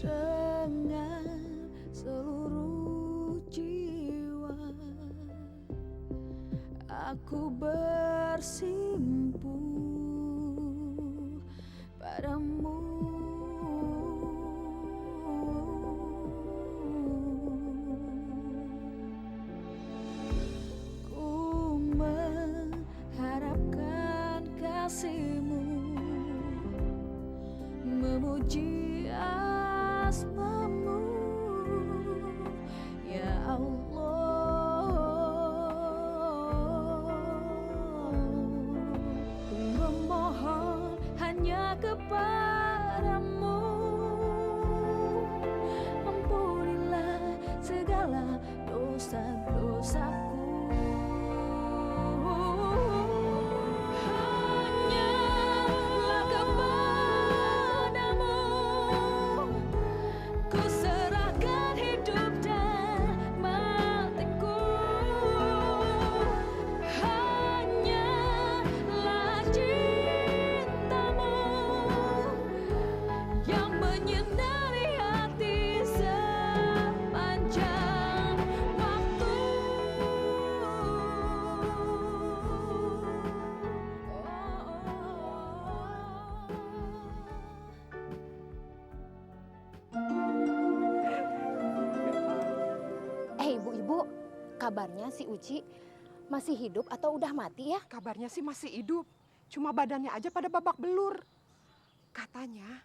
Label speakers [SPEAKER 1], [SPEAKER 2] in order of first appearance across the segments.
[SPEAKER 1] dengan seluruh jiwa. Aku bersimpu padamu. Ku mengharapkan kasihmu, memuji asmamu, ya Allah. Ku memohon hanya kepadamu, ampunilah segala dosa-dosaku. Hanyalah kepadamu ku serahkan hidup dan matiku. Hanyalah cintamu yang menyinari hati sepanjang waktu.
[SPEAKER 2] Ibu-ibu, kabarnya si Uci masih hidup atau udah mati ya?
[SPEAKER 3] Kabarnya sih masih hidup, cuma badannya aja pada babak belur. Katanya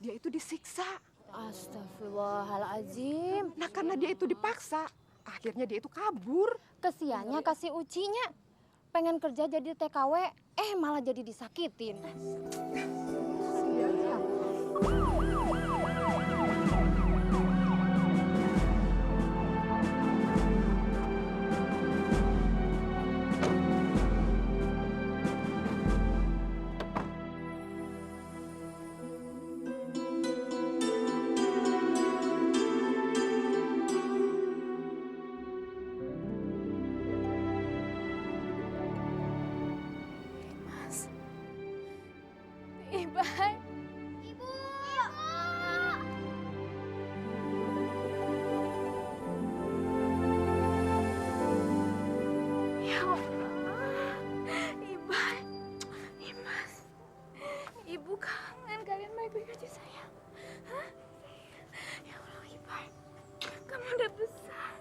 [SPEAKER 3] dia itu disiksa.
[SPEAKER 2] Astagfirullahaladzim.
[SPEAKER 3] Nah karena dia itu dipaksa, akhirnya dia itu kabur.
[SPEAKER 2] Kesiannya kasih Ucinya. Pengen kerja jadi TKW, malah jadi disakitin.
[SPEAKER 1] Ibai.
[SPEAKER 4] Ibu!
[SPEAKER 1] Ya Allah, Ibai, Imas, Ibu kangen kalian baik-baik aja sayang. Hah? Ya Allah, Ibai, kamu udah besar.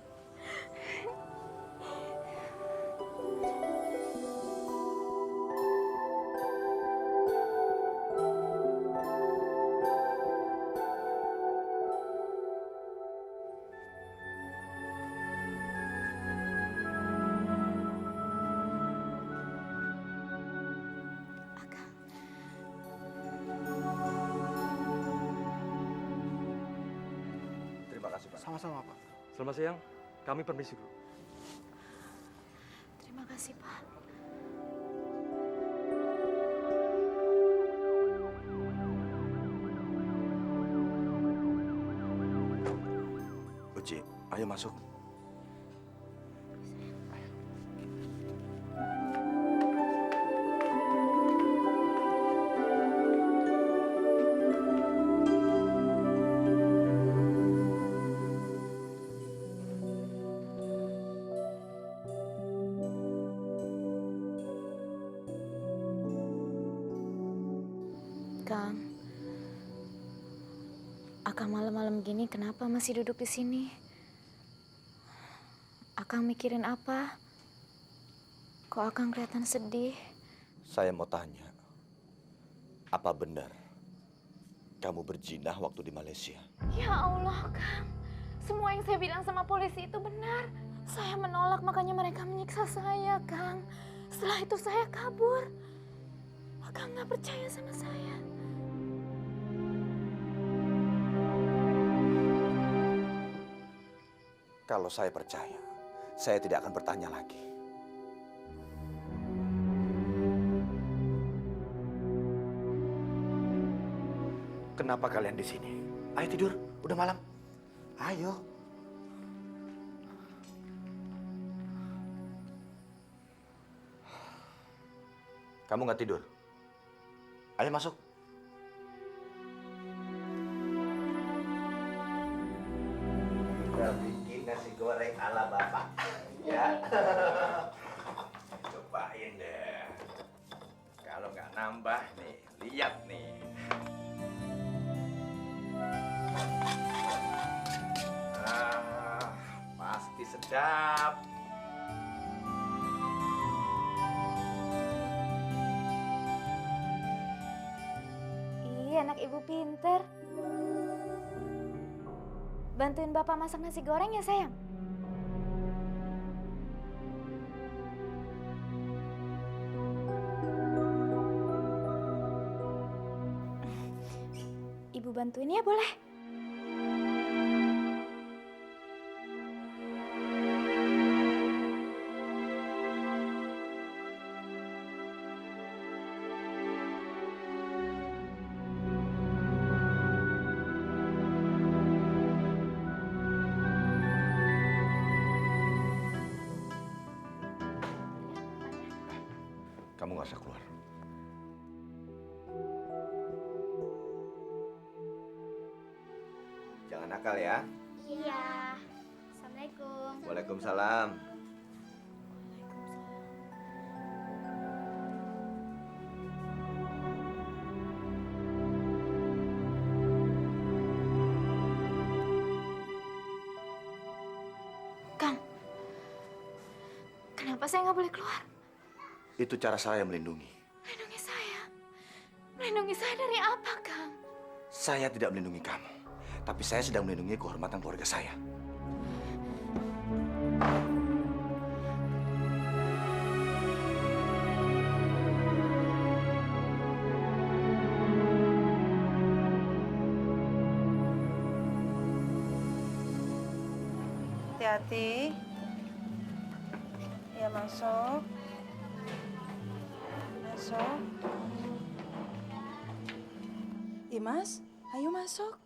[SPEAKER 5] Terima kasih, Pak.
[SPEAKER 3] Sama-sama, Pak.
[SPEAKER 5] Selamat siang. Kami permisi dulu.
[SPEAKER 1] Terima kasih, Pak.
[SPEAKER 5] Uci, ayo masuk.
[SPEAKER 6] Kang, Akang malam-malam gini kenapa masih duduk di sini? Akang mikirin apa? Kok Akang kelihatan sedih?
[SPEAKER 5] Saya mau tanya, apa benar kamu berzinah waktu di Malaysia?
[SPEAKER 1] Ya Allah, Kang. Semua yang saya bilang sama polisi itu benar. Saya menolak, makanya mereka menyiksa saya, Kang. Setelah itu saya kabur. Akang nggak percaya sama saya.
[SPEAKER 5] Kalau saya percaya, saya tidak akan bertanya lagi. Kenapa kalian di sini? Ayo tidur, udah malam. Ayo. Kamu nggak tidur? Ayo masuk. goreng ala Bapak. Ya. Cobain deh. Kalau nggak nambah nih, lihat nih. Pasti sedap.
[SPEAKER 1] Iya, anak ibu pinter. Bantuin bapak masak nasi goreng ya sayang? Ibu bantuin ya boleh?
[SPEAKER 5] Kamu nggak usah keluar. Jangan nakal ya.
[SPEAKER 2] Iya. Assalamualaikum.
[SPEAKER 5] Waalaikumsalam.
[SPEAKER 1] Kang, kenapa saya nggak boleh keluar?
[SPEAKER 5] Itu cara saya melindungi.
[SPEAKER 1] Melindungi saya? Melindungi saya dari apa, Kang?
[SPEAKER 5] Saya tidak melindungi kamu, tapi saya sedang melindungi kehormatan keluarga saya.
[SPEAKER 4] Hati-hati. Ya, masuk. Masuk. Imas, ayo masuk.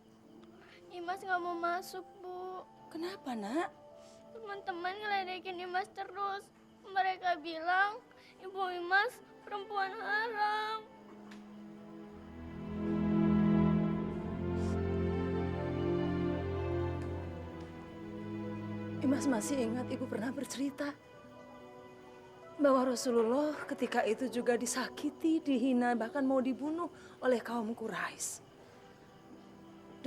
[SPEAKER 7] Imas nggak mau masuk, Bu.
[SPEAKER 4] Kenapa, Nak?
[SPEAKER 7] Teman-teman ngeledekin Imas terus. Mereka bilang Ibu Imas perempuan haram.
[SPEAKER 4] Imas masih ingat ibu pernah bercerita bahwa Rasulullah ketika itu juga disakiti, dihina, bahkan mau dibunuh oleh kaum Quraisy.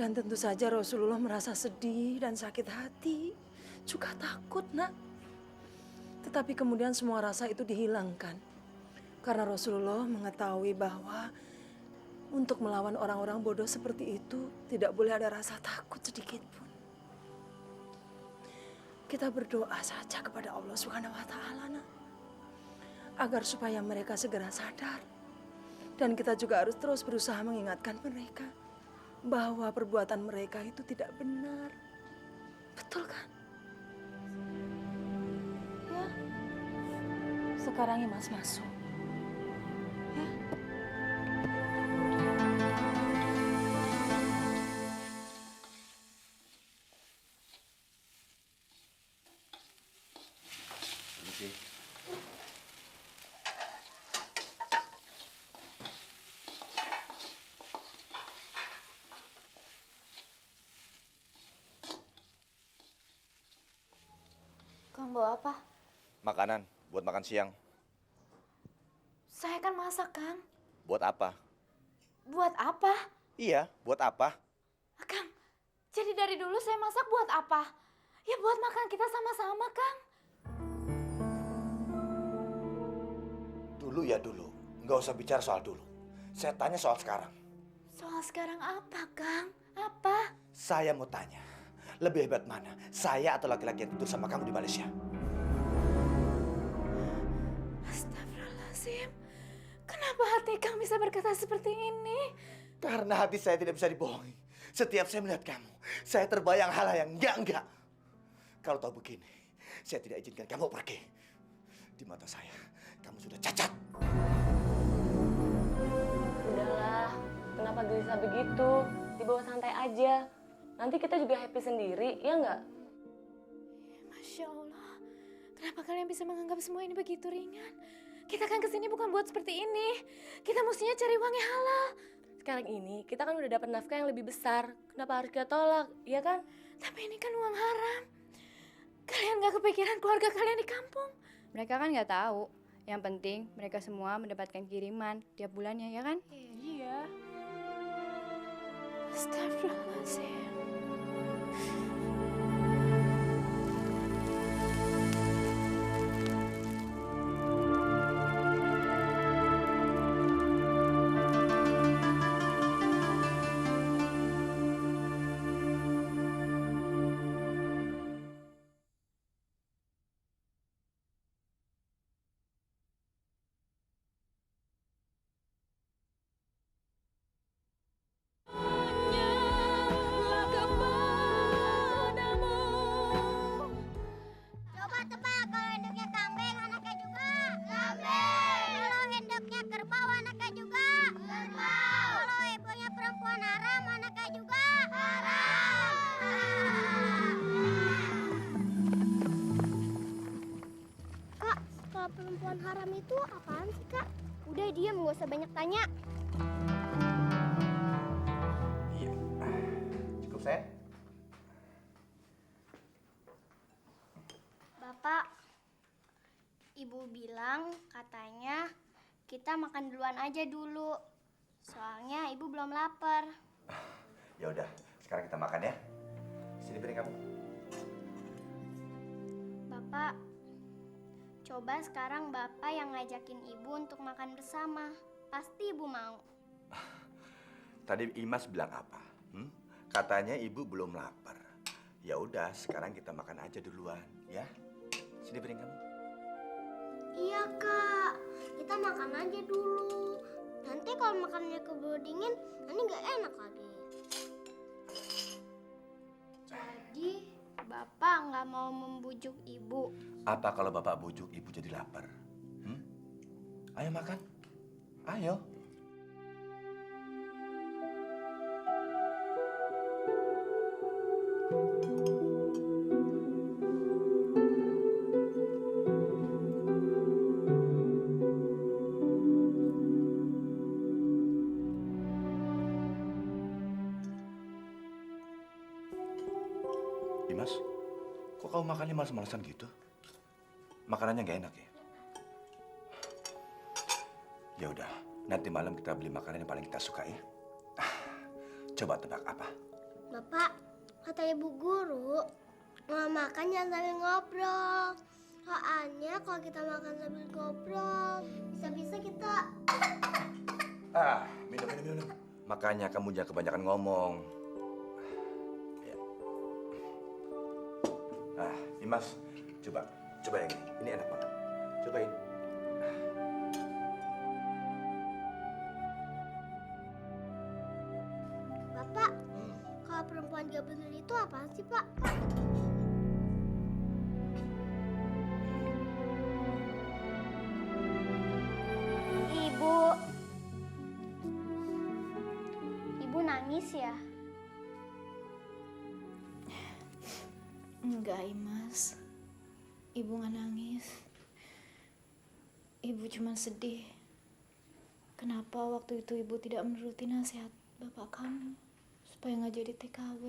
[SPEAKER 4] Dan tentu saja Rasulullah merasa sedih dan sakit hati, juga takut, Nak. Tetapi kemudian semua rasa itu dihilangkan. Karena Rasulullah mengetahui bahwa untuk melawan orang-orang bodoh seperti itu tidak boleh ada rasa takut sedikit pun. Kita berdoa saja kepada Allah Subhanahu wa Ta'ala, Nak, agar supaya mereka segera sadar. Dan kita juga harus terus berusaha mengingatkan mereka bahwa perbuatan mereka itu tidak benar. Betul kan? Ya. Sekarang Imas masuk. Ya.
[SPEAKER 1] Kang bawa apa?
[SPEAKER 5] Makanan buat makan siang.
[SPEAKER 1] Saya kan masak, Kang.
[SPEAKER 5] Buat apa?
[SPEAKER 1] Buat apa?
[SPEAKER 5] Iya, buat apa?
[SPEAKER 1] Kang, jadi dari dulu saya masak buat apa? Ya buat makan kita sama-sama, Kang.
[SPEAKER 5] Dulu ya dulu. Nggak usah bicara soal dulu. Saya tanya soal sekarang.
[SPEAKER 1] Soal sekarang apa, Kang? Apa?
[SPEAKER 5] Saya mau tanya, lebih hebat mana? Saya atau laki-laki yang tidur sama kamu di Malaysia?
[SPEAKER 1] Astagfirullahaladzim. Kenapa hati Kang bisa berkata seperti ini?
[SPEAKER 5] Karena hati saya tidak bisa dibohongi. Setiap saya melihat kamu, saya terbayang hal yang enggak. Kalau tahu begini, saya tidak izinkan kamu pergi. Di mata saya, kamu sudah cacat.
[SPEAKER 8] Udahlah, kenapa gelisah begitu? Dibawa santai aja. Nanti kita juga happy sendiri, ya nggak?
[SPEAKER 1] Masya Allah. Kenapa kalian bisa menganggap semua ini begitu ringan? Kita kan kesini bukan buat seperti ini. Kita mestinya cari uang yang halal.
[SPEAKER 8] Sekarang ini kita kan udah dapat nafkah yang lebih besar. Kenapa harus kita tolak, ya kan?
[SPEAKER 1] Tapi ini kan uang haram. Kalian gak kepikiran keluarga kalian di kampung?
[SPEAKER 9] Mereka kan nggak tahu. Yang penting mereka semua mendapatkan kiriman tiap bulannya, ya kan?
[SPEAKER 3] Iya.
[SPEAKER 1] Astagfirullahaladzim.
[SPEAKER 7] Coba tebak, kalau induknya kambing anaknya juga. Kambing. Kalau induknya kerbau anaknya juga. Kerbau. Kalau ibunya perempuan haram anaknya juga. Haram. Kak, kalau perempuan haram itu apaan sih, Kak? Udah diam, gak usah banyak tanya.
[SPEAKER 5] Iya. Cukup, sayang?
[SPEAKER 7] Bapak, Ibu bilang katanya kita makan duluan aja dulu. Soalnya Ibu belum lapar.
[SPEAKER 5] Ya udah, sekarang kita makan ya. Sini piring kamu.
[SPEAKER 7] Bapak, coba sekarang Bapak yang ngajakin Ibu untuk makan bersama. Pasti Ibu mau.
[SPEAKER 5] Tadi Imas bilang apa? Katanya ibu belum lapar. Ya udah, sekarang kita makan aja duluan, ya. Sini piring kamu.
[SPEAKER 7] Iya, Kak. Kita makan aja dulu. Nanti kalau makannya keburu dingin, nanti nggak enak lagi. Jadi, Bapak nggak mau membujuk Ibu.
[SPEAKER 5] Apa kalau bapak bujuk ibu jadi lapar? Ayo makan. Ayo. Dimas, kok kamu makannya malas-malasan gitu? Makanannya nggak enak ya? Ya udah, nanti malam kita beli makanan yang paling kita suka ya. Coba tebak apa?
[SPEAKER 7] Bapak, kata Ibu Guru, nggak makan jangan sambil ngobrol. Soalnya kalau kita makan sambil ngobrol, bisa-bisa kita...
[SPEAKER 5] Minum. Makanya kamu jangan kebanyakan ngomong. Ya. Dimas, coba yang ini. Ini enak banget. Cobain.
[SPEAKER 7] Bapak, kalau perempuan gak bener itu apaan sih, Pak? Ibu nangis ya?
[SPEAKER 6] Enggak, Imas. Ibu nggak nangis. Ibu cuma sedih. Kenapa waktu itu ibu tidak menuruti nasihat bapak kamu supaya nggak jadi TKW?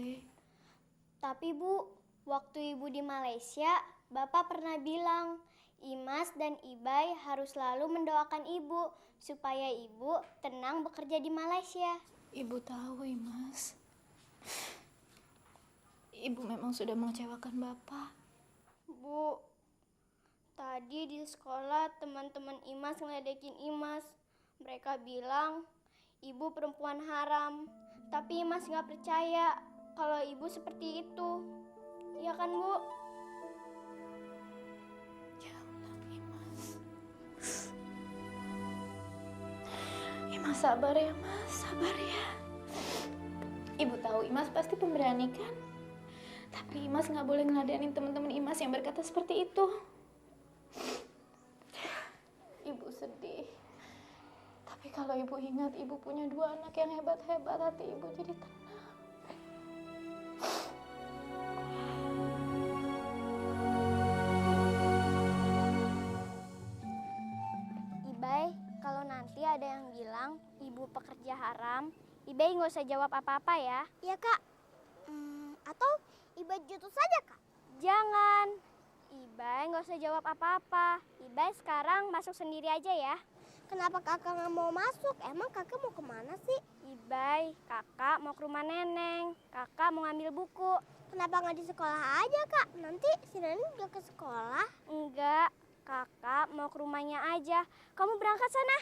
[SPEAKER 7] Tapi Bu, waktu Ibu di Malaysia, Bapak pernah bilang, Imas dan Ibai harus selalu mendoakan Ibu supaya Ibu tenang bekerja di Malaysia.
[SPEAKER 6] Ibu tahu, Imas. Ibu memang sudah mengecewakan bapak.
[SPEAKER 7] Bu, tadi di sekolah teman-teman Imas ngeledekin Imas. Mereka bilang Ibu perempuan haram. Tapi Imas nggak percaya kalau Ibu seperti itu. Iya kan, Bu?
[SPEAKER 6] Ya Allah, Imas. Imas sabar ya, Mas. Sabar ya. Ibu tahu Imas pasti pemberani kan? Tapi Imas nggak boleh ngeladenin teman-teman Imas yang berkata seperti itu. Ibu sedih. Tapi kalau ibu ingat ibu punya 2 anak yang hebat-hebat, hati ibu jadi tenang.
[SPEAKER 7] Ibai, kalau nanti ada yang bilang Ibu pekerja haram, Ibai nggak usah jawab apa-apa ya. Iya, Kak. Atau Ibai jutus saja, Kak. Jangan. Ibai nggak usah jawab apa-apa. Ibai sekarang masuk sendiri aja ya. Kenapa kakak nggak mau masuk? Emang kakak mau kemana sih? Ibai, kakak mau ke rumah neneng. Kakak mau ngambil buku. Kenapa nggak di sekolah aja, Kak? Nanti si Neneng udah ke sekolah. Enggak, kakak mau ke rumahnya aja. Kamu berangkat sana.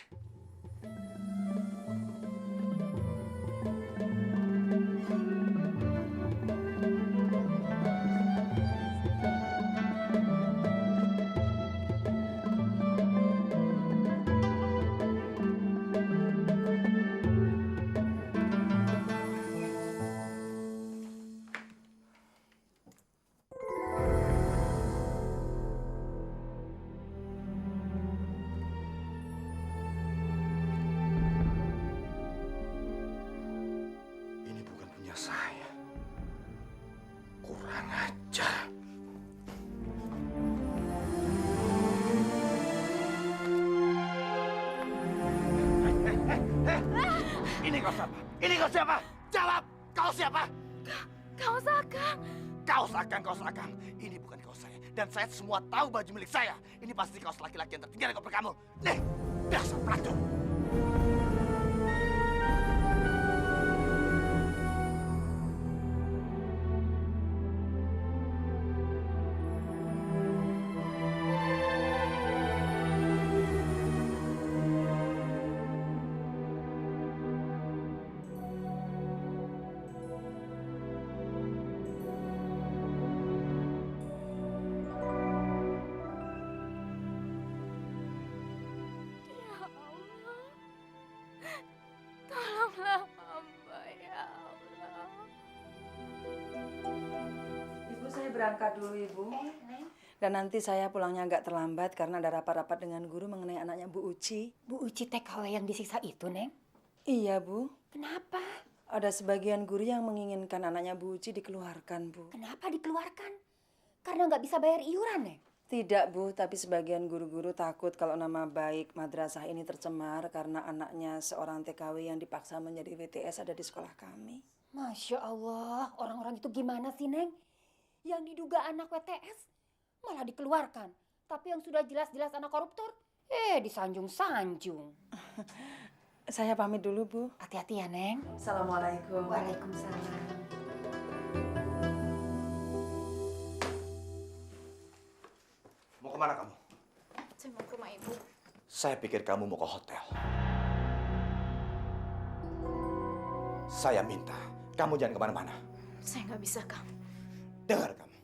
[SPEAKER 5] Ini bukan punya saya. Kurang ajar. Ini kau siapa? Ini kau siapa? Jawab! Kau siapa?
[SPEAKER 1] Kaos Akang.
[SPEAKER 5] Kaos Akang, kaos Akang. Ini bukan kaos saya. Dan saya semua tahu baju milik saya. Ini pasti kaos laki-laki yang tertinggal di koper kamu. Nih, dasar pelacur.
[SPEAKER 1] Ya Allah. Tolonglah hamba ya Allah.
[SPEAKER 4] Ibu, saya berangkat dulu, Ibu. Dan nanti saya pulangnya agak terlambat karena ada rapat-rapat dengan guru mengenai anaknya Bu Uci.
[SPEAKER 10] Bu Uci TKW yang disiksa itu, Neng?
[SPEAKER 4] Iya, Bu.
[SPEAKER 10] Kenapa?
[SPEAKER 4] Ada sebagian guru yang menginginkan anaknya Bu Uci dikeluarkan, Bu.
[SPEAKER 10] Kenapa dikeluarkan? Karena nggak bisa bayar iuran, Neng?
[SPEAKER 4] Tidak, Bu, tapi sebagian guru-guru takut kalau nama baik madrasah ini tercemar karena anaknya seorang TKW yang dipaksa menjadi WTS ada di sekolah kami.
[SPEAKER 10] Masya Allah, orang-orang itu gimana sih, Neng? Yang diduga anak WTS malah dikeluarkan. Tapi yang sudah jelas-jelas anak koruptor, disanjung-sanjung.
[SPEAKER 4] Saya pamit dulu, Bu.
[SPEAKER 10] Hati-hati ya, Neng.
[SPEAKER 4] Assalamualaikum.
[SPEAKER 10] Waalaikumsalam.
[SPEAKER 5] Mau kemana kamu?
[SPEAKER 1] Saya mau ke rumah ibu.
[SPEAKER 5] Saya pikir kamu mau ke hotel. Saya minta kamu jangan kemana-mana.
[SPEAKER 1] Saya nggak bisa, Kang.
[SPEAKER 5] Dengar kamu.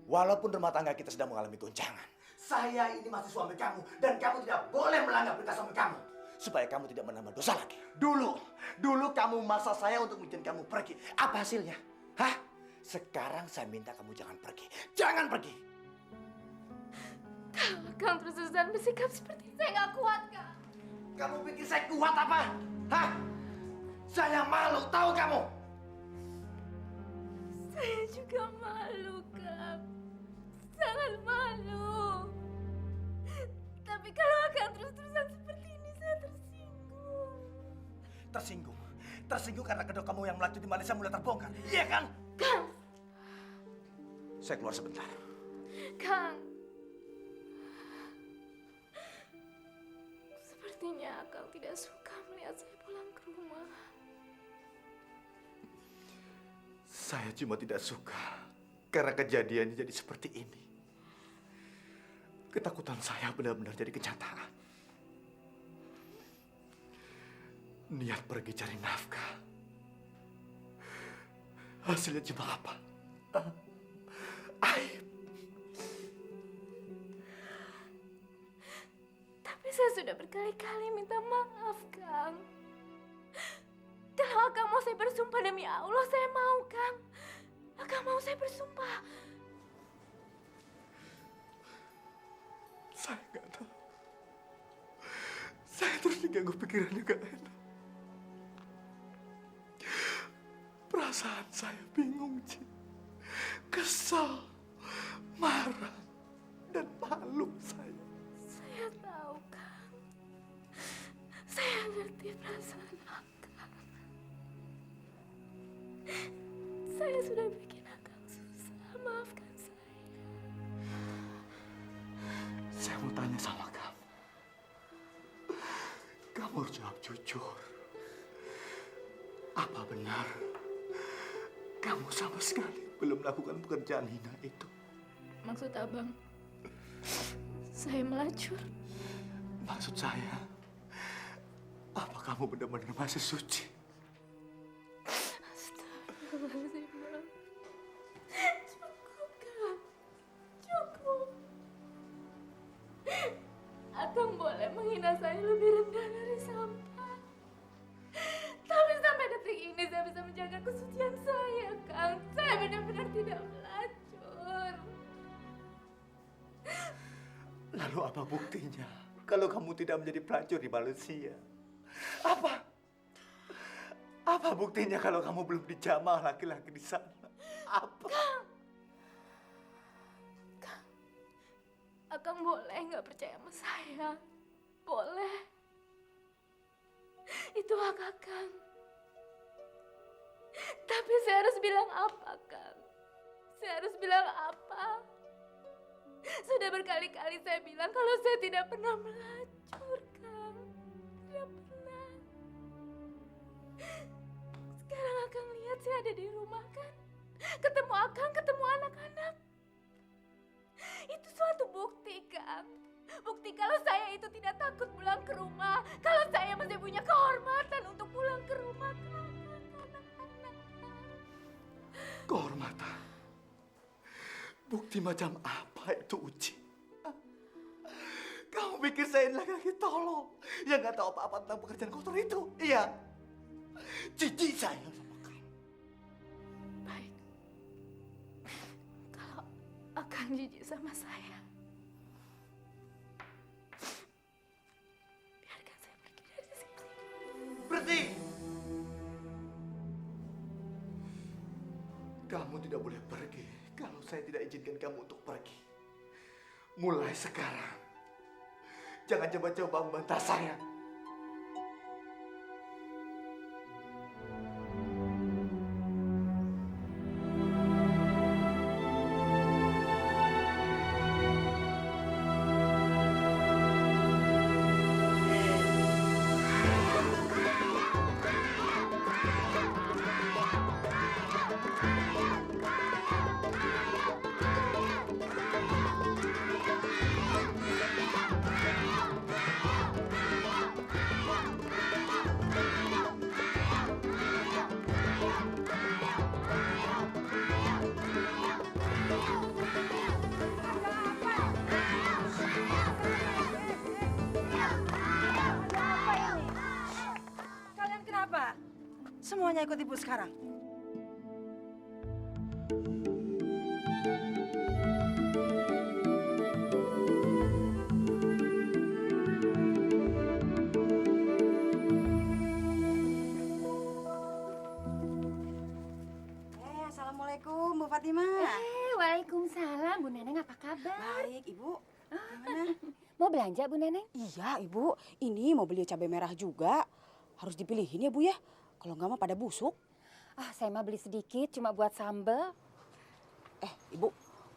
[SPEAKER 5] Walaupun rumah tangga kita sedang mengalami goncangan, saya ini masih suami kamu dan kamu tidak boleh melanggar perintah suami kamu supaya kamu tidak menambah dosa lagi. Dulu kamu maksa saya untuk mengizinkan kamu pergi. Apa hasilnya? Hah? Sekarang saya minta kamu jangan pergi. Jangan pergi.
[SPEAKER 1] Kalau Kang terus-terusan bersikap seperti ini, saya nggak kuat, Kang.
[SPEAKER 5] Kamu pikir saya kuat apa? Hah? Saya malu, tahu kamu?
[SPEAKER 1] Saya juga malu, Kang. Sangat malu. Tapi kalau Kang terus-terusan seperti ini, saya tersinggung.
[SPEAKER 5] Tersinggung. Tersinggung karena kedok kamu yang melacur di Malaysia mulai terbongkar. Iya kan?
[SPEAKER 1] Kang,
[SPEAKER 5] Saya keluar sebentar.
[SPEAKER 1] Kang. Sepertinya Kang tidak suka melihat saya pulang ke rumah.
[SPEAKER 5] Saya cuma tidak suka karena kejadiannya jadi seperti ini. Ketakutan saya benar-benar jadi kenyataan. Niat pergi cari nafkah. Hasilnya cuma apa? Aib.
[SPEAKER 1] Tapi saya sudah berkali-kali minta maaf, Kang. Kalau Kang mau saya bersumpah demi Allah, saya mau, Kang. Kang mau saya bersumpah.
[SPEAKER 5] Saya nggak tahu. Saya terus diganggu pikirannya gak enak. Perasaan saya bingung, Ci. Kesal, marah, dan malu saya.
[SPEAKER 1] Saya tahu, Kang. Saya ngerti perasaan Akang. Saya sudah bikin Akang susah. Maafkan saya.
[SPEAKER 5] Kamu harus jawab jujur. Apa benar kamu sama sekali belum melakukan pekerjaan hina itu?
[SPEAKER 6] Maksud abang, saya melacur.
[SPEAKER 5] Maksud saya, apa kamu benar-benar masih suci?
[SPEAKER 6] Astagfirullahaladzim, Bang. Cukup, Kang. Cukup. Akang boleh menghina saya lebih rendah dari sampah. Tapi sampai detik ini saya bisa menjaga kesucian saya, Kang. Saya benar-benar tidak melacur.
[SPEAKER 5] Lalu apa buktinya kalau kamu tidak menjadi pelacur di Malaysia? Apa? Apa buktinya kalau kamu belum dijamah laki-laki di sana? Apa?
[SPEAKER 6] Akang boleh nggak percaya sama saya? Boleh. Itu hak Akang. Tapi saya harus bilang apa, Kang? Saya harus bilang apa? Sudah berkali-kali saya bilang kalau saya tidak pernah melacur, Kang. Tidak pernah. Sekarang Akang lihat saya ada di rumah, kan? Ketemu Akang, ketemu anak-anak. Itu suatu bukti, Kang. Bukti kalau saya itu tidak takut pulang ke rumah. Kalau saya masih punya kehormatan untuk pulang ke rumah, Kang.
[SPEAKER 5] Kehormatan? Bukti macam apa itu, Uci? Kamu pikir saya ini laki-laki tolol yang nggak tahu apa-apa tentang pekerjaan kotor itu? Iya. Jijik saya sama kamu.
[SPEAKER 6] Baik. Kalau Akang jijik sama saya, biarkan saya pergi dari sini.
[SPEAKER 5] Berhenti! Kamu tidak boleh pergi kalau saya tidak izinkan kamu untuk pergi. Mulai sekarang, jangan coba-coba membantah saya.
[SPEAKER 4] Kalian kenapa? Semuanya ikut ibu sekarang.
[SPEAKER 11] Assalamualaikum Bu Fatimah.
[SPEAKER 10] Waalaikumsalam, Bu Neneng apa kabar?
[SPEAKER 11] Baik, Ibu. Gimana?
[SPEAKER 10] Mau belanja Bu Neneng?
[SPEAKER 11] Iya, Ibu. Ini mau beli cabai merah juga. Harus dipilihin ya, Bu ya. Kalau nggak mah pada busuk.
[SPEAKER 10] Ah, saya mah beli sedikit cuma buat sambel.
[SPEAKER 11] Ibu,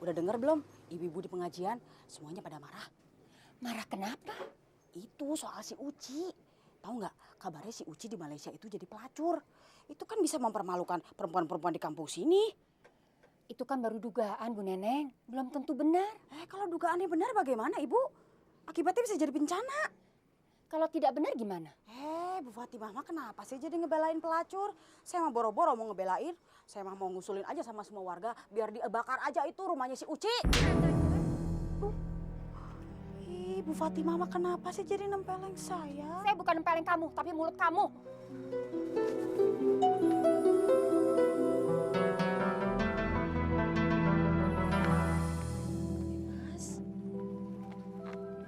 [SPEAKER 11] udah denger belum? Ibu-ibu di pengajian semuanya pada marah.
[SPEAKER 10] Marah kenapa?
[SPEAKER 11] Itu soal si Uci. Tahu nggak, kabarnya si Uci di Malaysia itu jadi pelacur. Itu kan bisa mempermalukan perempuan-perempuan di kampung sini.
[SPEAKER 10] Itu kan baru dugaan Bu Neneng, belum tentu benar.
[SPEAKER 11] Kalau dugaannya benar bagaimana, Ibu? Akibatnya bisa jadi bencana.
[SPEAKER 10] Kalau tidak benar gimana?
[SPEAKER 11] Bu Fatimah mah kenapa sih jadi ngebelain pelacur? Saya mah boro-boro mau ngebelain. Saya mah mau ngusulin aja sama semua warga biar dibakar aja itu rumahnya si Uci. Bu Fatimah mah kenapa sih jadi nempeleng saya?
[SPEAKER 10] Saya bukan nempeleng kamu, tapi mulut kamu.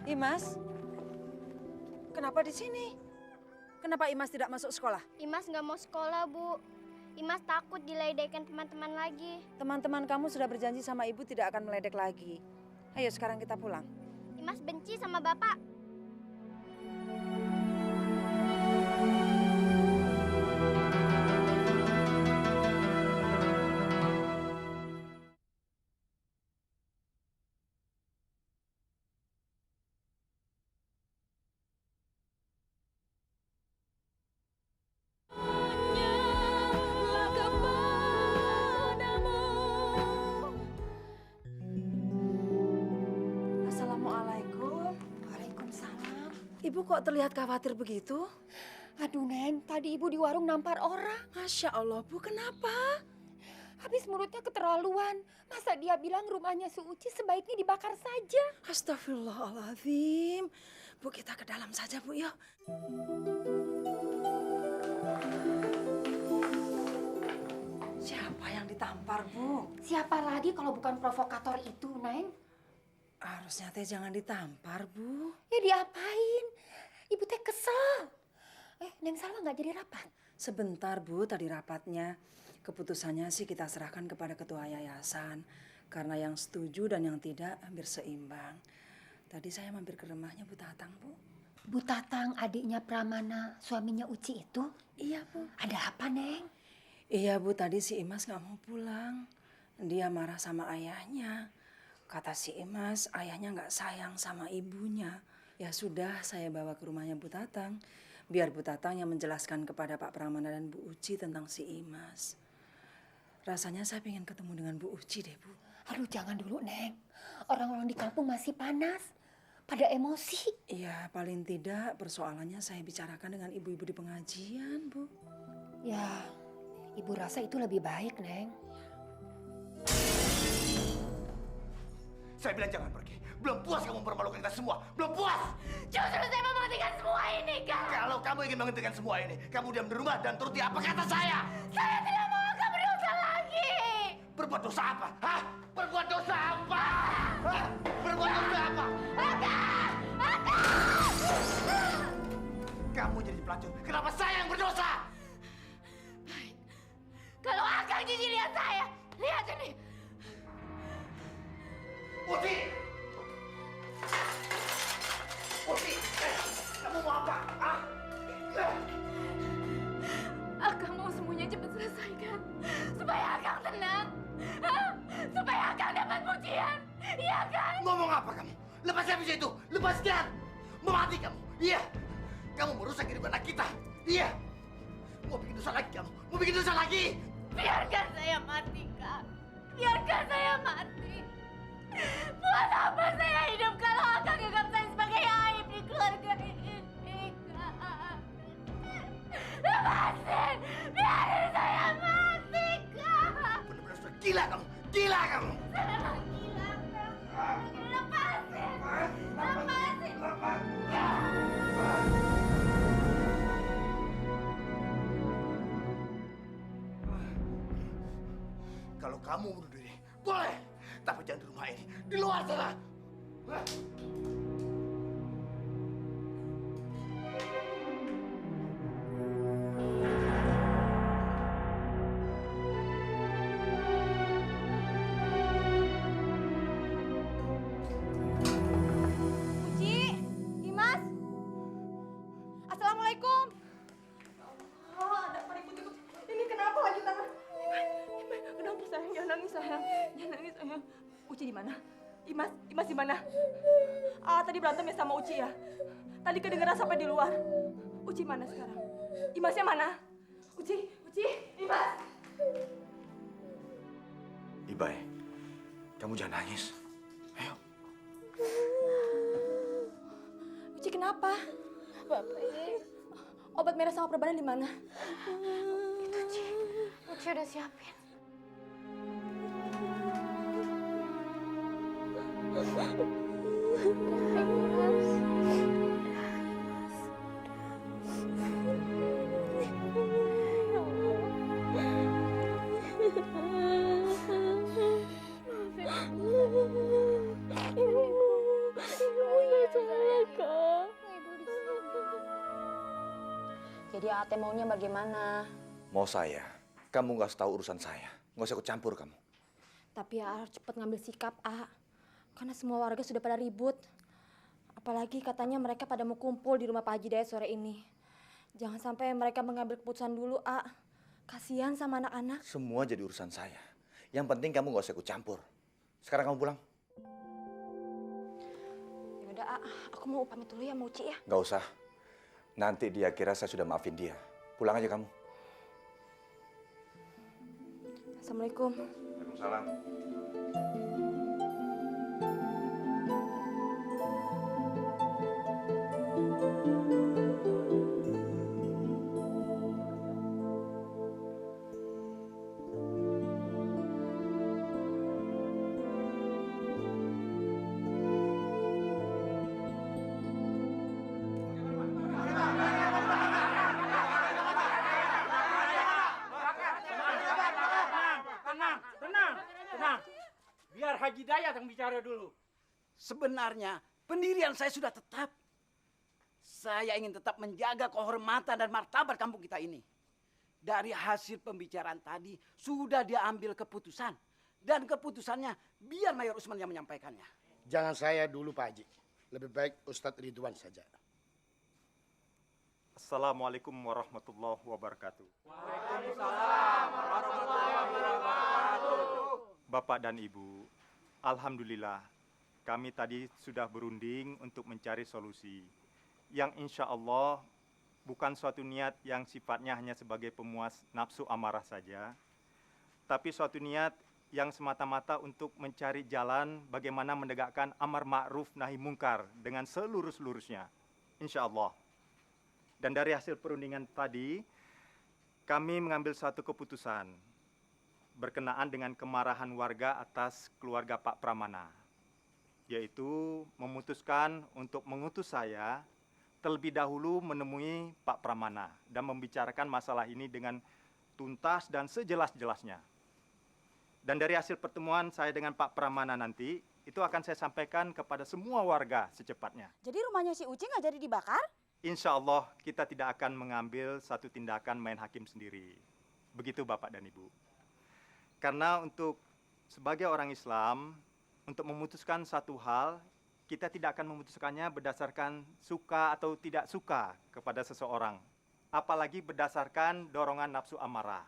[SPEAKER 4] Imas, kenapa di sini? Kenapa Imas tidak masuk sekolah?
[SPEAKER 7] Imas nggak mau sekolah, Bu. Imas takut diledekkan teman-teman lagi.
[SPEAKER 4] Teman-teman kamu sudah berjanji sama ibu tidak akan meledek lagi. Ayo sekarang kita pulang.
[SPEAKER 7] Imas benci sama Bapak.
[SPEAKER 4] Ibu kok terlihat khawatir begitu?
[SPEAKER 10] Aduh Neng, tadi ibu di warung nampar orang.
[SPEAKER 4] Masya Allah, Bu, kenapa?
[SPEAKER 10] Habis mulutnya keterlaluan. Masa dia bilang rumahnya si Uci sebaiknya dibakar saja.
[SPEAKER 4] Astagfirullahaladzim. Bu, kita ke dalam saja, Bu, yuk. Siapa yang ditampar, Bu?
[SPEAKER 10] Siapa lagi kalau bukan provokator itu, Neng?
[SPEAKER 4] Harusnya teh jangan ditampar, Bu.
[SPEAKER 10] Ya diapain? Ibu teh kesel. Neng Salma nggak jadi rapat?
[SPEAKER 4] Sebentar, Bu, tadi rapatnya. Keputusannya sih kita serahkan kepada ketua yayasan. Karena yang setuju dan yang tidak hampir seimbang. Tadi saya mampir ke rumahnya Bu Tatang, Bu.
[SPEAKER 10] Bu Tatang adiknya Pramana, suaminya Uci itu?
[SPEAKER 4] Iya, Bu.
[SPEAKER 10] Ada apa, Neng?
[SPEAKER 4] Iya, Bu, tadi si Imas nggak mau pulang. Dia marah sama ayahnya. Kata si Imas, ayahnya nggak sayang sama ibunya. Ya sudah, saya bawa ke rumahnya Bu Tatang. Biar Bu Tatang yang menjelaskan kepada Pak Pramana dan Bu Uci tentang si Imas. Rasanya saya pengen ketemu dengan Bu Uci deh, Bu.
[SPEAKER 10] Aduh, jangan dulu, Neng. Orang-orang di kampung masih panas. Pada emosi.
[SPEAKER 4] Iya, paling tidak persoalannya saya bicarakan dengan ibu-ibu di pengajian, Bu.
[SPEAKER 10] Ya, ibu rasa itu lebih baik, Neng.
[SPEAKER 5] Saya bilang jangan pergi. Belum puas kamu mempermalukan kita semua. Belum puas.
[SPEAKER 1] Justru saya mau menghentikan semua ini, Kang.
[SPEAKER 5] Kalau kamu ingin menghentikan semua ini, kamu diam di rumah dan turuti apa kata saya.
[SPEAKER 1] Saya tidak mau Akang berdosa lagi.
[SPEAKER 5] Berbuat dosa apa? Hah? Berbuat dosa apa? Hah? Berbuat dosa apa?
[SPEAKER 1] Akang! Akang!
[SPEAKER 5] Kamu jadi pelacur. Kenapa saya yang berdosa?
[SPEAKER 1] Baik. Kalau Akang jijik lihat saya, lihat ini.
[SPEAKER 5] Uci! Uci! Kamu mau apa? Ah?
[SPEAKER 1] Akang mau semuanya cepat selesaikan. Supaya Akang tenang. Hah? Supaya Akang dapat pujian. Iya kan?
[SPEAKER 5] Ngomong apa kamu? Lepaskan bisa itu. Lepaskan. Mau mati kamu. Iya. Kamu merusak hidup anak kita. Iya. Mau bikin dosa lagi kamu. Mau bikin dosa lagi.
[SPEAKER 1] Biarkan saya mati, Kang. Biarkan saya mati. Buat apa saya hidup kalau Akang anggap saya sebagai aib di keluarga ini, Kang? Lepasin! Biarin saya mati, Kang!
[SPEAKER 5] Benar-benar sudah gila kamu. Gila kamu.
[SPEAKER 1] Saya memang gila, Kang. Lepasin! Lepasin!
[SPEAKER 5] Kalau kamu bunuh diri, boleh. Tapi jangan di rumah ini. Di luar sana.
[SPEAKER 2] Uci, Dimas. Assalamualaikum.
[SPEAKER 3] Ada apa ribut-ribut? Ini kenapa lagi tangan? Kenapa sayang? Jangan nangis sayang. Jangan nangis sayang. Uci di mana? Imas di mana? Tadi berantemnya sama Uci ya. Tadi kedengeran sampai di luar. Uci mana sekarang? Imasnya mana? Uci, Imas.
[SPEAKER 5] Ibai, kamu jangan nangis. Ayo.
[SPEAKER 2] Uci kenapa?
[SPEAKER 1] Bapak ini,
[SPEAKER 2] Obat merah sama perbanan di mana?
[SPEAKER 1] Uci udah siapin.
[SPEAKER 2] Jadi Ate maunya bagaimana?
[SPEAKER 5] Mau saya, kamu nggak usah tahu urusan saya. Nggak usah ikut campur kamu.
[SPEAKER 2] Tapi A harus cepat ngambil sikap, A. Karena semua warga sudah pada ribut. Apalagi katanya mereka pada mau kumpul di rumah Pak Haji Dayat sore ini. Jangan sampai mereka mengambil keputusan dulu, A. Kasihan sama anak-anak.
[SPEAKER 5] Semua jadi urusan saya. Yang penting kamu nggak usah ikut campur. Sekarang kamu pulang.
[SPEAKER 2] Yaudah, A. Aku mau pamit dulu ya, mau Uci ya.
[SPEAKER 5] Nggak usah. Nanti dia kira saya sudah maafin dia. Pulang aja kamu.
[SPEAKER 2] Assalamualaikum.
[SPEAKER 5] Waalaikumsalam.
[SPEAKER 12] Pak Haji Dayat yang bicara dulu. Sebenarnya pendirian saya sudah tetap. Saya ingin tetap menjaga kehormatan dan martabat kampung kita ini. Dari hasil pembicaraan tadi sudah dia ambil keputusan. Dan keputusannya biar Mayor Usman yang menyampaikannya.
[SPEAKER 13] Jangan saya dulu Pak Haji. Lebih baik Ustadz Ridwan saja.
[SPEAKER 14] Assalamualaikum warahmatullahi wabarakatuh.
[SPEAKER 12] Waalaikumsalam warahmatullahi wabarakatuh.
[SPEAKER 14] Bapak dan Ibu, alhamdulillah kami tadi sudah berunding untuk mencari solusi yang insya Allah bukan suatu niat yang sifatnya hanya sebagai pemuas nafsu amarah saja, tapi suatu niat yang semata-mata untuk mencari jalan bagaimana menegakkan amar ma'ruf nahi mungkar dengan seluruh-seluruhnya, insya Allah. Dan dari hasil perundingan tadi, kami mengambil suatu keputusan berkenaan dengan kemarahan warga atas keluarga Pak Pramana, yaitu memutuskan untuk mengutus saya terlebih dahulu menemui Pak Pramana dan membicarakan masalah ini dengan tuntas dan sejelas-jelasnya. Dan dari hasil pertemuan saya dengan Pak Pramana nanti, itu akan saya sampaikan kepada semua warga secepatnya.
[SPEAKER 11] Jadi rumahnya si Uci nggak jadi dibakar?
[SPEAKER 14] Insya Allah kita tidak akan mengambil satu tindakan main hakim sendiri. Begitu Bapak dan Ibu. Karena untuk sebagai orang Islam, untuk memutuskan satu hal, kita tidak akan memutuskannya berdasarkan suka atau tidak suka kepada seseorang. Apalagi berdasarkan dorongan nafsu amarah.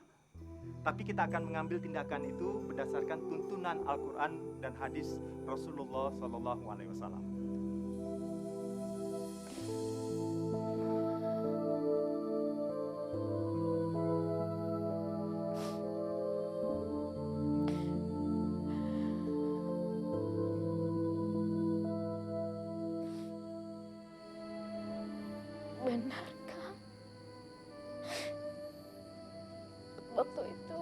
[SPEAKER 14] Tapi kita akan mengambil tindakan itu berdasarkan tuntunan Al-Quran dan hadis Rasulullah SAW.
[SPEAKER 6] Benar, Kang. Waktu itu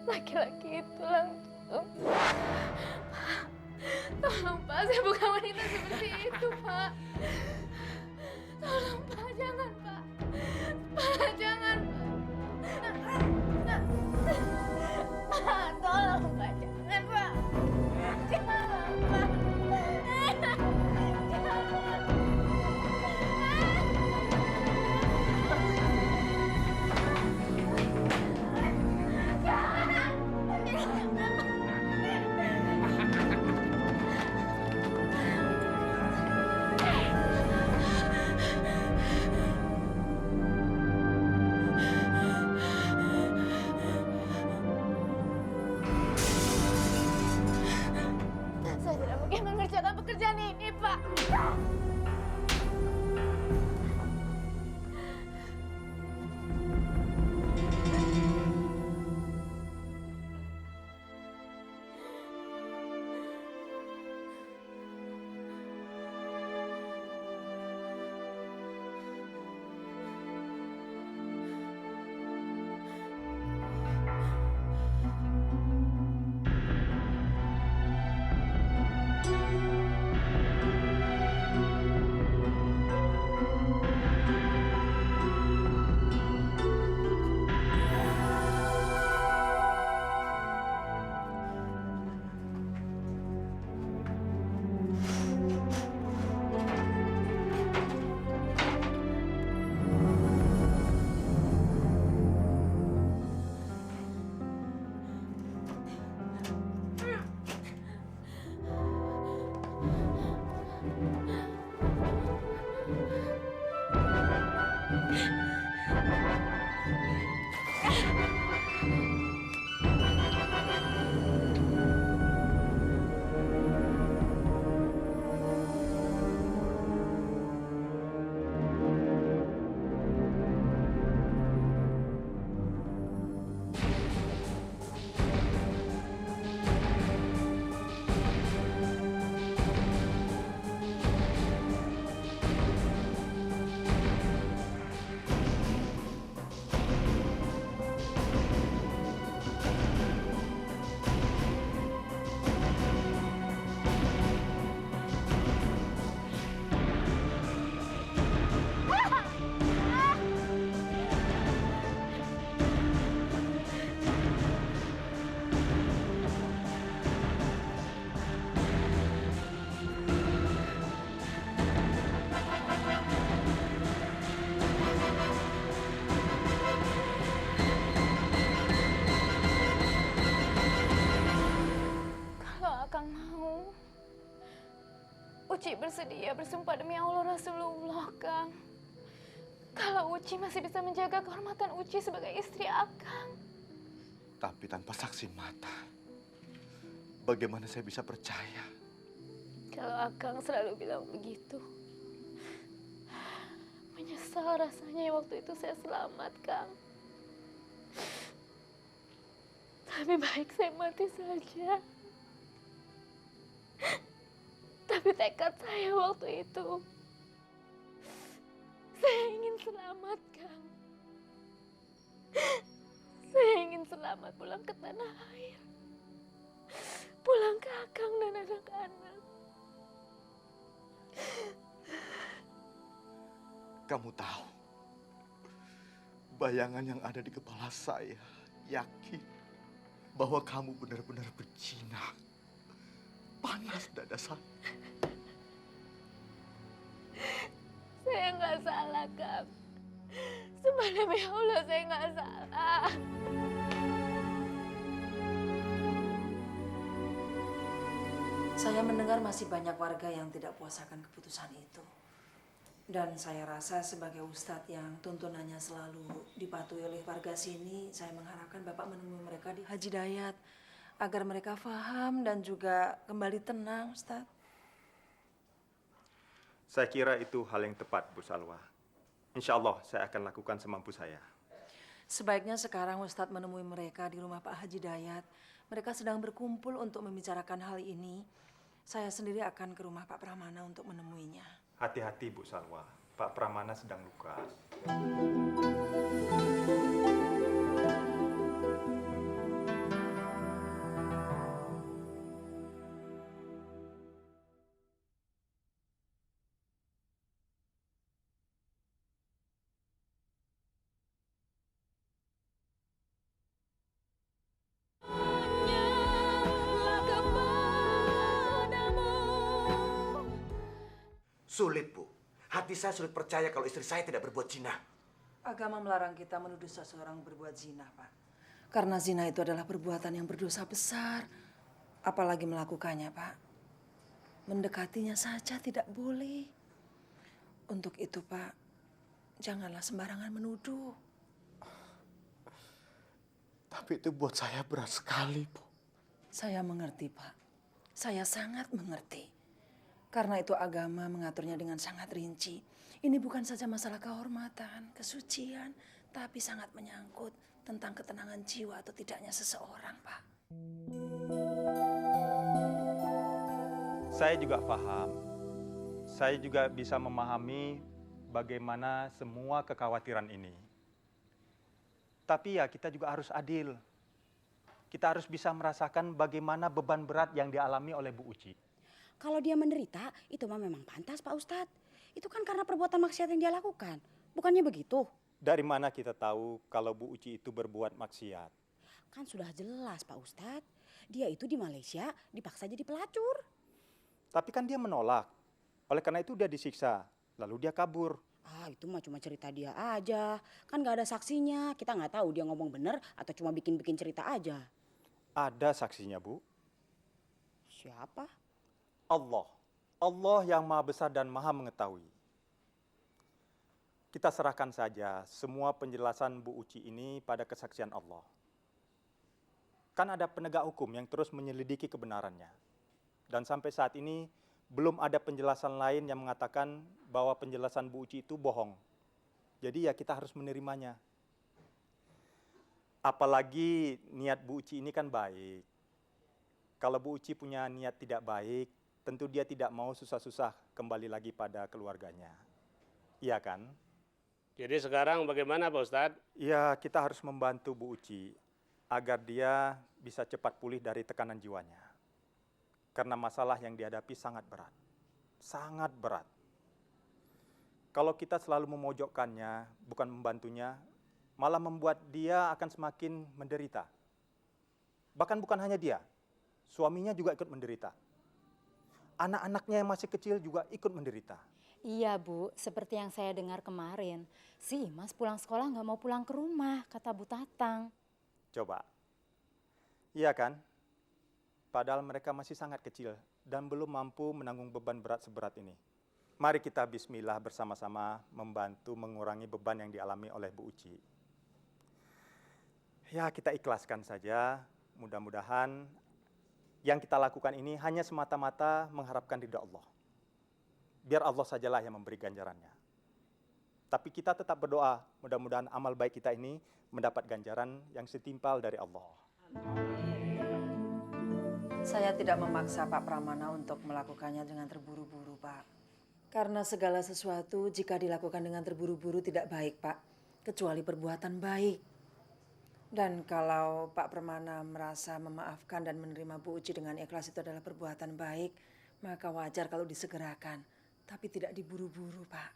[SPEAKER 6] laki-laki itu langsung. Pak, tolong Pak, saya bukan wanita seperti itu, Pak. Tolong Pak, jangan Pak. Pak, jangan Pak. Pak, tolong Pak, jangan Pak. Jangan Pak. Saya tidak mungkin mengerjakan pekerjaan ini, Pak.
[SPEAKER 1] bersedia bersumpah demi Allah Rasulullah, Kang. Kalau Uci masih bisa menjaga kehormatan Uci sebagai istri Akang.
[SPEAKER 5] Tapi tanpa saksi mata, bagaimana saya bisa percaya?
[SPEAKER 1] Kalau Akang selalu bilang begitu. Menyesal rasanya waktu itu saya selamat, Kang. Tapi baik saya mati saja. Tapi tekad saya waktu itu, saya ingin selamat, Kang. Saya ingin selamat pulang ke tanah air. Pulang ke Akang dan anak-anak.
[SPEAKER 5] Kamu tahu, bayangan yang ada di kepala saya yakin bahwa kamu benar-benar berzina. Panas dada saya.
[SPEAKER 1] Saya nggak salah, Kang. Sumpah demi Allah, saya nggak salah.
[SPEAKER 4] Saya mendengar masih banyak warga yang tidak puas akan keputusan itu. Dan saya rasa sebagai ustadz yang tuntunannya selalu dipatuhi oleh warga sini, saya mengharapkan Bapak menemui mereka di Haji Dayat agar mereka paham dan juga kembali tenang, Ustadz.
[SPEAKER 14] Saya kira itu hal yang tepat, Bu Salwa. Insya Allah saya akan lakukan semampu saya.
[SPEAKER 4] Sebaiknya sekarang Ustadz menemui mereka di rumah Pak Haji Dayat. Mereka sedang berkumpul untuk membicarakan hal ini. Saya sendiri akan ke rumah Pak Pramana untuk menemuinya.
[SPEAKER 14] Hati-hati, Bu Salwa. Pak Pramana sedang luka.
[SPEAKER 5] Sulit, Bu. Hati saya sulit percaya kalau istri saya tidak berbuat zina.
[SPEAKER 4] Agama melarang kita menuduh seseorang berbuat zina, Pak. Karena zina itu adalah perbuatan yang berdosa besar. Apalagi melakukannya, Pak. Mendekatinya saja tidak boleh. Untuk itu, Pak, janganlah sembarangan menuduh.
[SPEAKER 5] Tapi itu buat saya berat sekali, Bu.
[SPEAKER 4] Saya mengerti, Pak. Saya sangat mengerti. Karena itu agama mengaturnya dengan sangat rinci. Ini bukan saja masalah kehormatan, kesucian, tapi sangat menyangkut tentang ketenangan jiwa atau tidaknya seseorang, Pak.
[SPEAKER 14] Saya juga paham. Saya juga bisa memahami bagaimana semua kekhawatiran ini. Tapi ya kita juga harus adil. Kita harus bisa merasakan bagaimana beban berat yang dialami oleh Bu Uci.
[SPEAKER 11] Kalau dia menderita, itu mah memang pantas, Pak Ustadz. Itu kan karena perbuatan maksiat yang dia lakukan. Bukannya begitu?
[SPEAKER 14] Dari mana kita tahu kalau Bu Uci itu berbuat maksiat?
[SPEAKER 11] Kan sudah jelas, Pak Ustadz. Dia itu di Malaysia dipaksa jadi pelacur.
[SPEAKER 14] Tapi kan dia menolak. Oleh karena itu dia disiksa. Lalu dia kabur.
[SPEAKER 11] Ah, itu mah cuma cerita dia aja. Kan gak ada saksinya. Kita nggak tahu dia ngomong bener atau cuma bikin-bikin cerita aja.
[SPEAKER 14] Ada saksinya, Bu.
[SPEAKER 11] Siapa?
[SPEAKER 14] Allah. Allah yang maha besar dan maha mengetahui. Kita serahkan saja semua penjelasan Bu Uci ini pada kesaksian Allah. Kan ada penegak hukum yang terus menyelidiki kebenarannya. Dan sampai saat ini belum ada penjelasan lain yang mengatakan bahwa penjelasan Bu Uci itu bohong. Jadi ya kita harus menerimanya. Apalagi niat Bu Uci ini kan baik. Kalau Bu Uci punya niat tidak baik, tentu dia tidak mau susah-susah kembali lagi pada keluarganya. Iya kan?
[SPEAKER 15] Jadi sekarang bagaimana Pak Ustadz?
[SPEAKER 14] Ya, kita harus membantu Bu Uci agar dia bisa cepat pulih dari tekanan jiwanya. Karena masalah yang dihadapi sangat berat. Sangat berat. Kalau kita selalu memojokkannya, bukan membantunya, malah membuat dia akan semakin menderita. Bahkan bukan hanya dia, suaminya juga ikut menderita. Anak-anaknya yang masih kecil juga ikut menderita.
[SPEAKER 16] Iya Bu, seperti yang saya dengar kemarin. Si Mas pulang sekolah nggak mau pulang ke rumah, kata Bu Tatang.
[SPEAKER 14] Coba. Iya kan? Padahal mereka masih sangat kecil dan belum mampu menanggung beban berat seberat ini. Mari kita bismillah bersama-sama membantu mengurangi beban yang dialami oleh Bu Uci. Ya, kita ikhlaskan saja. Mudah-mudahan yang kita lakukan ini hanya semata-mata mengharapkan ridha Allah. Biar Allah sajalah yang memberi ganjarannya. Tapi kita tetap berdoa, mudah-mudahan amal baik kita ini mendapat ganjaran yang setimpal dari Allah.
[SPEAKER 4] Saya tidak memaksa Pak Pramana untuk melakukannya dengan terburu-buru, Pak. Karena segala sesuatu jika dilakukan dengan terburu-buru tidak baik, Pak. Kecuali perbuatan baik. Dan kalau Pak Pramana merasa memaafkan dan menerima Bu Uci dengan ikhlas itu adalah perbuatan baik, maka wajar kalau disegerakan. Tapi tidak diburu-buru, Pak.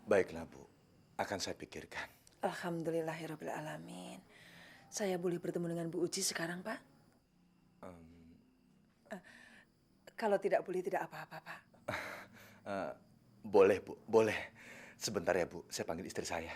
[SPEAKER 5] Baiklah, Bu. Akan saya pikirkan.
[SPEAKER 4] Alhamdulillahirrabbilalamin. Saya boleh bertemu dengan Bu Uci sekarang, Pak? Kalau tidak boleh, tidak apa-apa, Pak.
[SPEAKER 5] Boleh, Bu. Boleh. Sebentar ya, Bu. Saya panggil istri saya.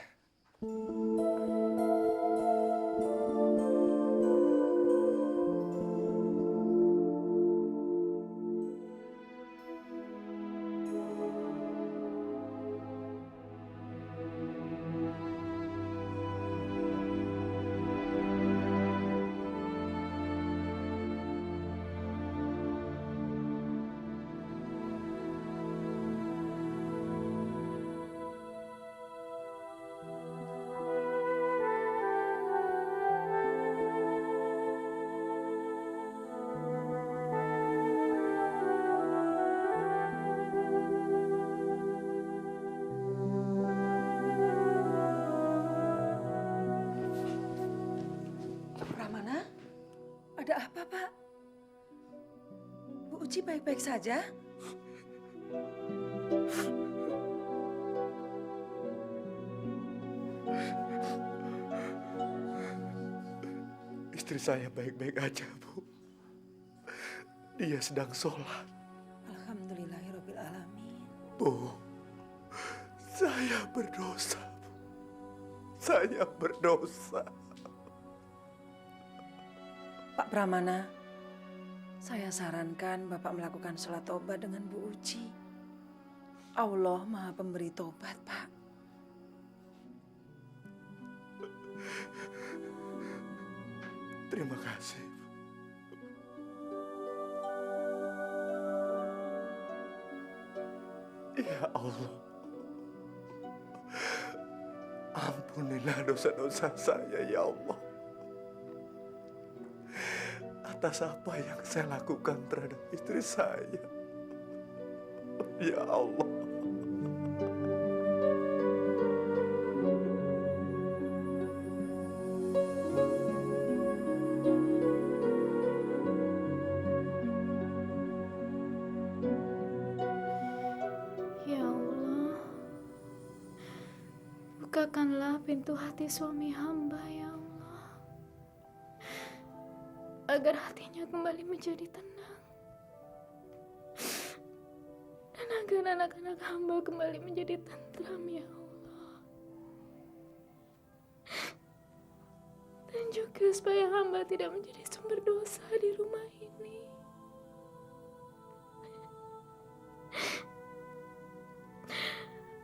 [SPEAKER 4] Pramana, ada apa, Pak? Bu Uci baik-baik saja?
[SPEAKER 5] Istri saya baik-baik aja, Bu. Dia sedang sholat.
[SPEAKER 4] Alhamdulillahirrabbilalamin.
[SPEAKER 5] Bu, saya berdosa, Bu. Saya berdosa.
[SPEAKER 4] Pak Pramana, saya sarankan Bapak melakukan sholat tobat dengan Bu Uci. Allah Maha Pemberi tobat, Pak.
[SPEAKER 5] Terima kasih, Bu. Ya Allah, ampunilah dosa-dosa saya, ya Allah. Atas apa yang saya lakukan terhadap istri saya. Ya Allah.
[SPEAKER 6] Ya Allah, bukakanlah pintu hati suami hamba, ya Allah, agar hatinya kembali menjadi tenang, dan agar anak-anak hamba kembali menjadi tentram, ya Allah, dan juga supaya hamba tidak menjadi sumber dosa di rumah ini.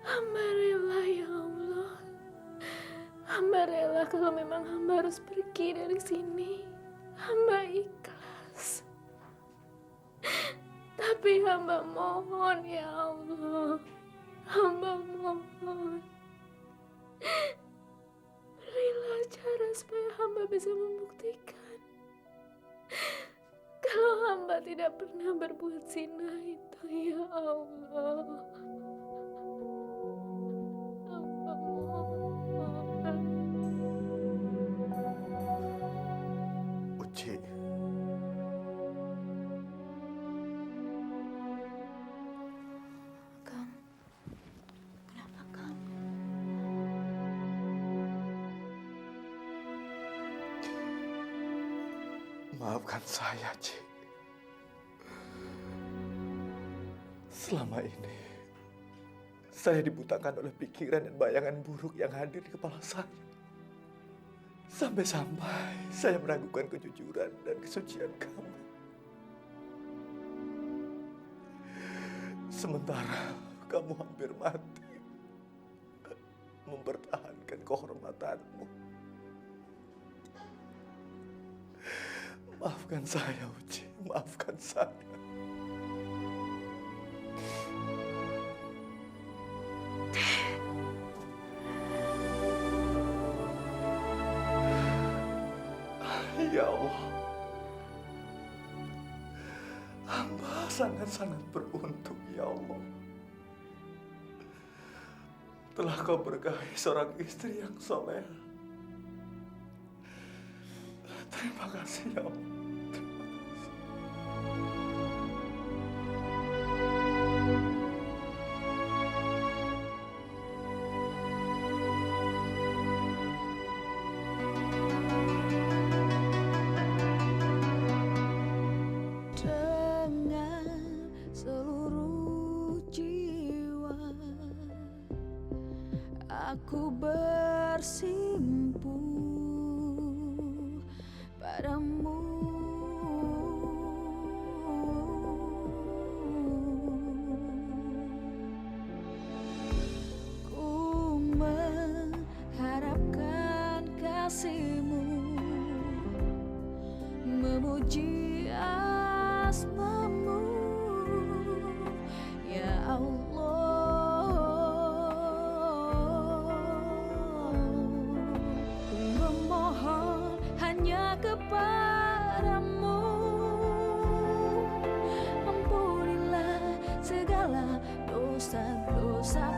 [SPEAKER 6] Hamba rela, ya Allah. Hamba rela kalau memang hamba harus pergi dari sini. Hamba ikhlas. Tapi hamba mohon, ya Allah. Hamba mohon. Berilah cara supaya hamba bisa membuktikan kalau hamba tidak pernah berbuat zina itu, ya Allah.
[SPEAKER 5] Uci.
[SPEAKER 6] Kang, kenapa Kang?
[SPEAKER 5] Maafkan saya, Ci. Selama ini, saya dibutakan oleh pikiran dan bayangan buruk yang hadir di kepala saya. Sampai-sampai saya meragukan kejujuran dan kesucian kamu. Sementara kamu hampir mati mempertahankan kehormatanmu. Maafkan saya, Uci. Maafkan saya. Ya Allah, hamba sangat-sangat beruntung, ya Allah. Telah kau berkahi seorang istri yang soleh. Terima kasih, ya Allah.
[SPEAKER 17] Dengan seluruh jiwa aku bersimpuh padamu. Ku mengharapkan kasih-Mu, memuji asma-Mu, ya Allah. Ku memohon hanya kepadamu, ampunilah segala dosa-dosa